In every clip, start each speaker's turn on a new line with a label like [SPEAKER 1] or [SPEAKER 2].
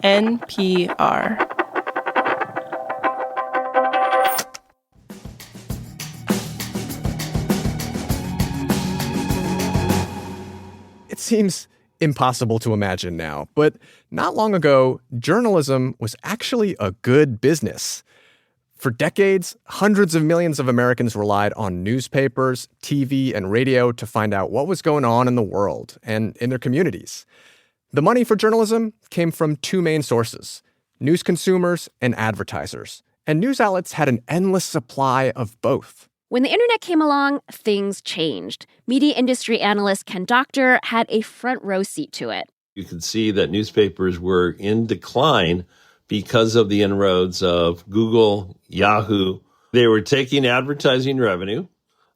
[SPEAKER 1] NPR.
[SPEAKER 2] It seems impossible to imagine now, but not long ago, journalism was actually a good business. For decades, hundreds of millions of Americans relied on newspapers, TV, and radio to find out what was going on in the world and in their communities. The money for journalism came from two main sources: news consumers and advertisers. And news outlets had an endless supply of both.
[SPEAKER 3] When the internet came along, things changed. Media industry analyst Ken Doctor had a front row seat to it.
[SPEAKER 4] You could see that newspapers were in decline because of the inroads of Google, Yahoo. They were taking advertising revenue.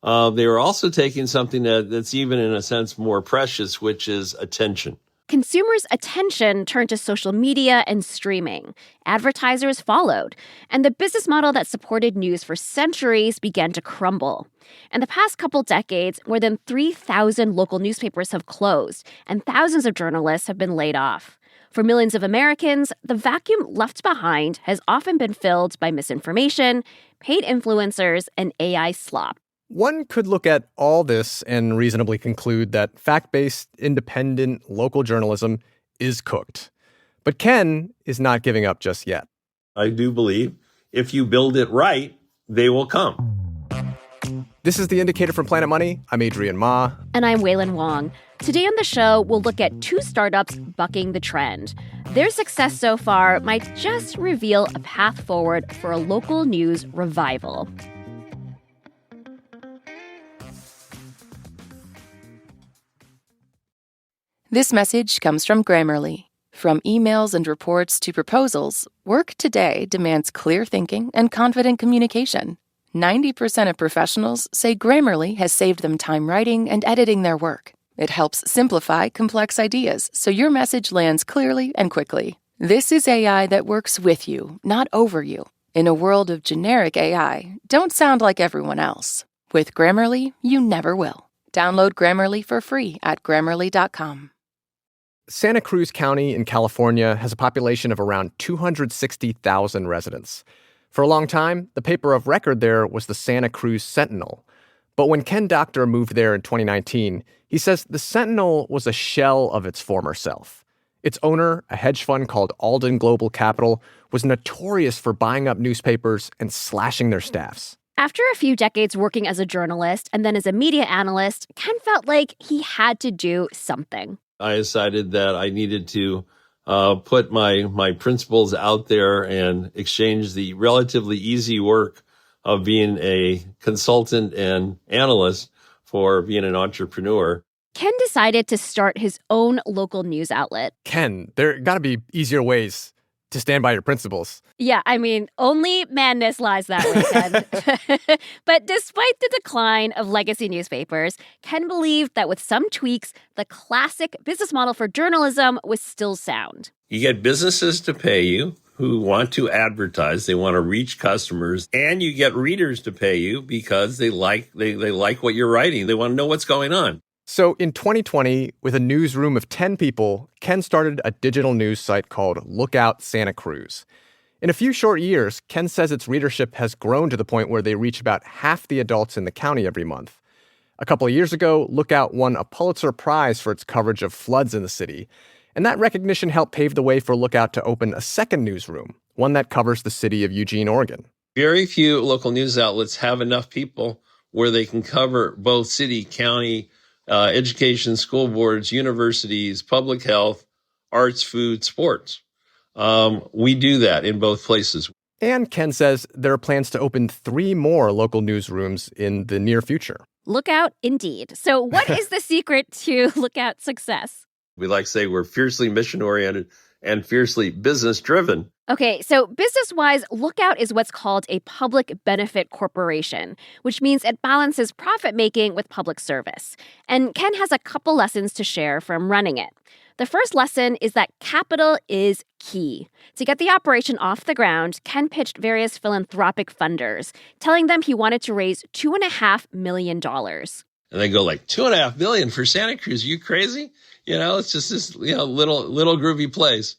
[SPEAKER 4] They were also taking something that's even in a sense more precious, which is attention.
[SPEAKER 3] Consumers' attention turned to social media and streaming. Advertisers followed, and the business model that supported news for centuries began to crumble. In the past couple decades, more than 3,000 local newspapers have closed, and thousands of journalists have been laid off. For millions of Americans, the vacuum left behind has often been filled by misinformation, paid influencers, and AI slop.
[SPEAKER 2] One could look at all this and reasonably conclude that fact-based, independent, local journalism is cooked. But Ken is not giving up just yet.
[SPEAKER 4] I do believe if you build it right, they will come.
[SPEAKER 2] This is The Indicator from Planet Money. I'm Adrian Ma.
[SPEAKER 3] And I'm Wailin Wong. Today on the show, we'll look at two startups bucking the trend. Their success so far might just reveal a path forward for a local news revival.
[SPEAKER 1] This message comes from Grammarly. From emails and reports to proposals, work today demands clear thinking and confident communication. 90% of professionals say Grammarly has saved them time writing and editing their work. It helps simplify complex ideas so your message lands clearly and quickly. This is AI that works with you, not over you. In a world of generic AI, don't sound like everyone else. With Grammarly, you never will. Download Grammarly for free at Grammarly.com.
[SPEAKER 2] Santa Cruz County in California has a population of around 260,000 residents. For a long time, the paper of record there was the Santa Cruz Sentinel. But when Ken Doctor moved there in 2019, he says the Sentinel was a shell of its former self. Its owner, a hedge fund called Alden Global Capital, was notorious for buying up newspapers and slashing their staffs.
[SPEAKER 3] After a few decades working as a journalist and then as a media analyst, Ken felt like he had to do something.
[SPEAKER 4] I decided that I needed to put my principles out there and exchange the relatively easy work of being a consultant and analyst for being an entrepreneur.
[SPEAKER 3] Ken decided to start his own local news outlet.
[SPEAKER 2] Ken, there got to be easier ways to stand by your principles.
[SPEAKER 3] Yeah, I mean, only madness lies that way, Ken. But despite the decline of legacy newspapers, Ken believed that with some tweaks, the classic business model for journalism was still sound.
[SPEAKER 4] You get businesses to pay you who want to advertise, they want to reach customers, and you get readers to pay you because they like what you're writing. They want to know what's going on.
[SPEAKER 2] So in 2020, with a newsroom of 10 people, Ken started a digital news site called Lookout Santa Cruz. In a few short years, Ken says its readership has grown to the point where they reach about half the adults in the county every month. A couple of years ago, Lookout won a Pulitzer Prize for its coverage of floods in the city. And that recognition helped pave the way for Lookout to open a second newsroom, one that covers the city of Eugene, Oregon.
[SPEAKER 4] Very few local news outlets have enough people where they can cover both city, county, education, school boards, universities, public health, arts, food, sports. We do that in both places.
[SPEAKER 2] And Ken says there are plans to open 3 more local newsrooms in the near future.
[SPEAKER 3] Lookout, indeed. So what is the secret to Lookout's success?
[SPEAKER 4] We like to say we're fiercely mission-oriented and fiercely business-driven.
[SPEAKER 3] Okay, so business-wise, Lookout is what's called a public benefit corporation, which means it balances profit-making with public service. And Ken has a couple lessons to share from running it. The first lesson is that capital is key. To get the operation off the ground, Ken pitched various philanthropic funders, telling them he wanted to raise $2.5 million.
[SPEAKER 4] And they go like, $2.5 million for Santa Cruz? Are you crazy? You know, it's just this little groovy place.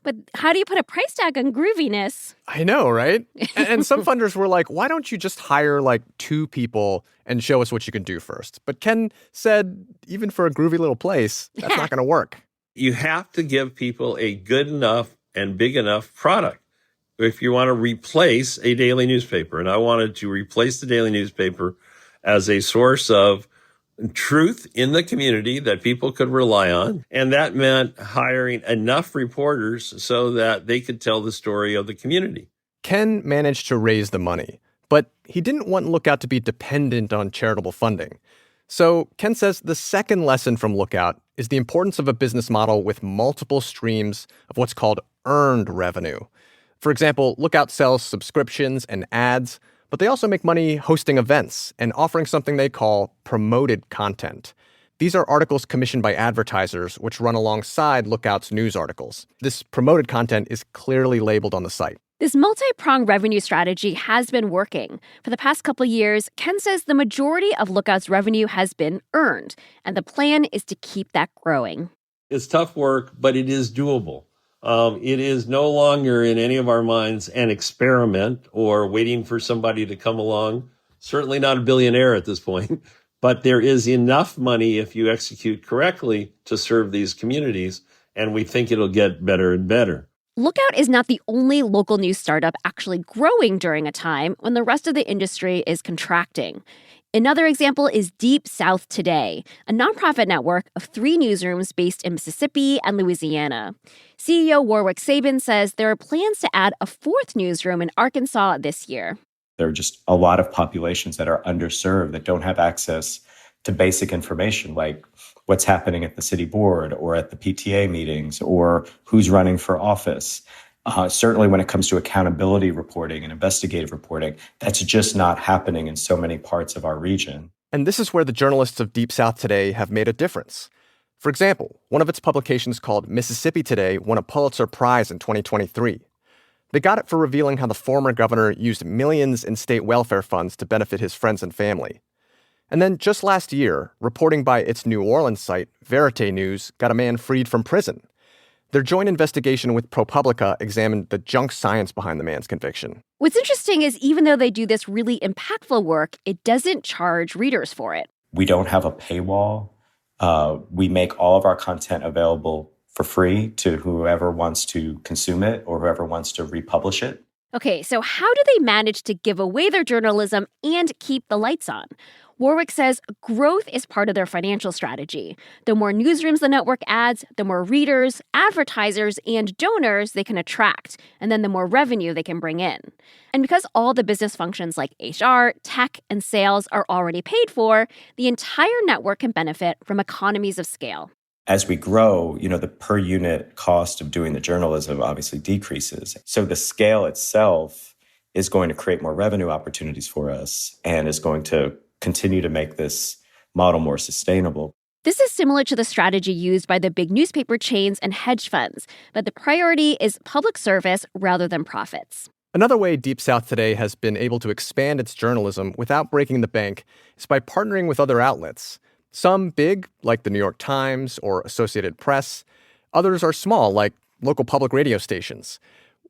[SPEAKER 3] But how do you put a price tag on grooviness?
[SPEAKER 2] I know, right? And some funders were like, why don't you just hire like 2 people and show us what you can do first? But Ken said, even for a groovy little place, that's not going to work.
[SPEAKER 4] You have to give people a good enough and big enough product if you want to replace a daily newspaper. And I wanted to replace the daily newspaper as a source of truth in the community that people could rely on. And that meant hiring enough reporters so that they could tell the story of the community.
[SPEAKER 2] Ken managed to raise the money, but he didn't want Lookout to be dependent on charitable funding. So Ken says the second lesson from Lookout is the importance of a business model with multiple streams of what's called earned revenue. For example, Lookout sells subscriptions and ads, but they also make money hosting events and offering something they call promoted content. These are articles commissioned by advertisers which run alongside Lookout's news articles. This promoted content is clearly labeled on the site.
[SPEAKER 3] This multi-pronged revenue strategy has been working. For the past couple years, Ken says the majority of Lookout's revenue has been earned, and the plan is to keep that growing.
[SPEAKER 4] It's tough work, but it is doable. It is no longer in any of our minds an experiment or waiting for somebody to come along. Certainly not a billionaire at this point, but there is enough money if you execute correctly to serve these communities, and we think it'll get better and better.
[SPEAKER 3] Lookout is not the only local news startup actually growing during a time when the rest of the industry is contracting. Another example is Deep South Today, a nonprofit network of 3 newsrooms based in Mississippi and Louisiana. CEO Warwick Sabin says there are plans to add a 4th newsroom in Arkansas this year.
[SPEAKER 5] There are just a lot of populations that are underserved that don't have access to basic information like what's happening at the city board or at the PTA meetings or who's running for office. Certainly when it comes to accountability reporting and investigative reporting, that's just not happening in so many parts of our region.
[SPEAKER 2] And this is where the journalists of Deep South Today have made a difference. For example, one of its publications called Mississippi Today won a Pulitzer Prize in 2023. They got it for revealing how the former governor used millions in state welfare funds to benefit his friends and family. And then just last year, reporting by its New Orleans site, Verite News, got a man freed from prison. Their joint investigation with ProPublica examined the junk science behind the man's conviction.
[SPEAKER 3] What's interesting is even though they do this really impactful work, it doesn't charge readers for it.
[SPEAKER 5] We don't have a paywall. We make all of our content available for free to whoever wants to consume it or whoever wants to republish it.
[SPEAKER 3] Okay, so how do they manage to give away their journalism and keep the lights on? Warwick says growth is part of their financial strategy. The more newsrooms the network adds, the more readers, advertisers, and donors they can attract, and then the more revenue they can bring in. And because all the business functions like HR, tech, and sales are already paid for, the entire network can benefit from economies of scale.
[SPEAKER 5] As we grow, the per unit cost of doing the journalism obviously decreases. So the scale itself is going to create more revenue opportunities for us and is going to continue to make this model more sustainable.
[SPEAKER 3] This is similar to the strategy used by the big newspaper chains and hedge funds, but the priority is public service rather than profits.
[SPEAKER 2] Another way Deep South Today has been able to expand its journalism without breaking the bank is by partnering with other outlets. Some big, like the New York Times or Associated Press. Others are small, like local public radio stations.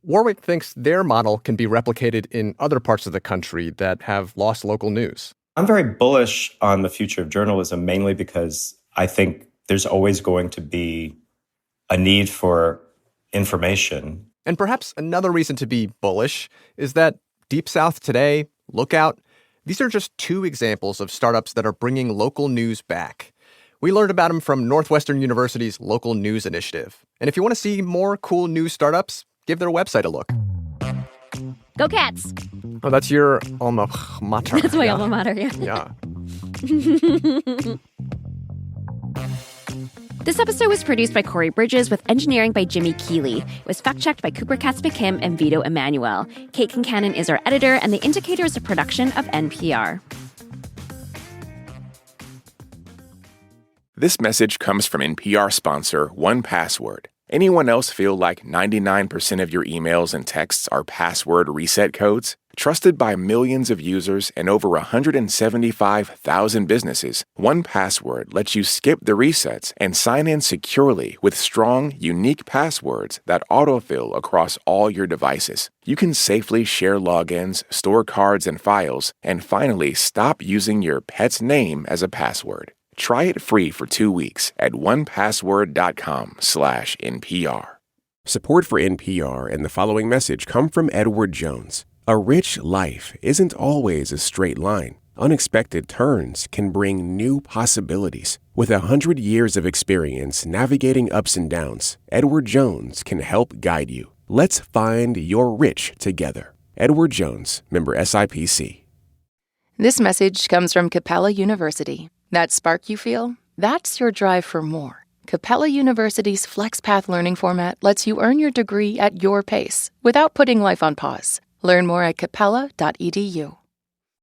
[SPEAKER 2] Warwick thinks their model can be replicated in other parts of the country that have lost local news.
[SPEAKER 5] I'm very bullish on the future of journalism, mainly because I think there's always going to be a need for information.
[SPEAKER 2] And perhaps another reason to be bullish is that Deep South Today, Lookout, these are just 2 examples of startups that are bringing local news back. We learned about them from Northwestern University's Local News Initiative. And if you want to see more cool news startups, give their website a look.
[SPEAKER 3] Go Cats!
[SPEAKER 2] Oh, that's your alma mater.
[SPEAKER 3] That's my alma mater, yeah.
[SPEAKER 2] Yeah.
[SPEAKER 3] This episode was produced by Corey Bridges with engineering by Jimmy Keeley. It was fact-checked by Cooper Katz-McKim and Vito Emanuel. Kate Concannon is our editor, and The Indicator is a production of NPR.
[SPEAKER 6] This message comes from NPR sponsor 1Password. Anyone else feel like 99% of your emails and texts are password reset codes? Trusted by millions of users and over 175,000 businesses, 1Password lets you skip the resets and sign in securely with strong, unique passwords that autofill across all your devices. You can safely share logins, store cards and files, and finally stop using your pet's name as a password. Try it free for 2 weeks at onepassword.com/NPR.
[SPEAKER 7] Support for NPR and the following message come from Edward Jones. A rich life isn't always a straight line. Unexpected turns can bring new possibilities. With 100 years of experience navigating ups and downs, Edward Jones can help guide you. Let's find your rich together. Edward Jones, member SIPC.
[SPEAKER 1] This message comes from Capella University. That spark you feel? That's your drive for more. Capella University's FlexPath learning format lets you earn your degree at your pace without putting life on pause. Learn more at capella.edu.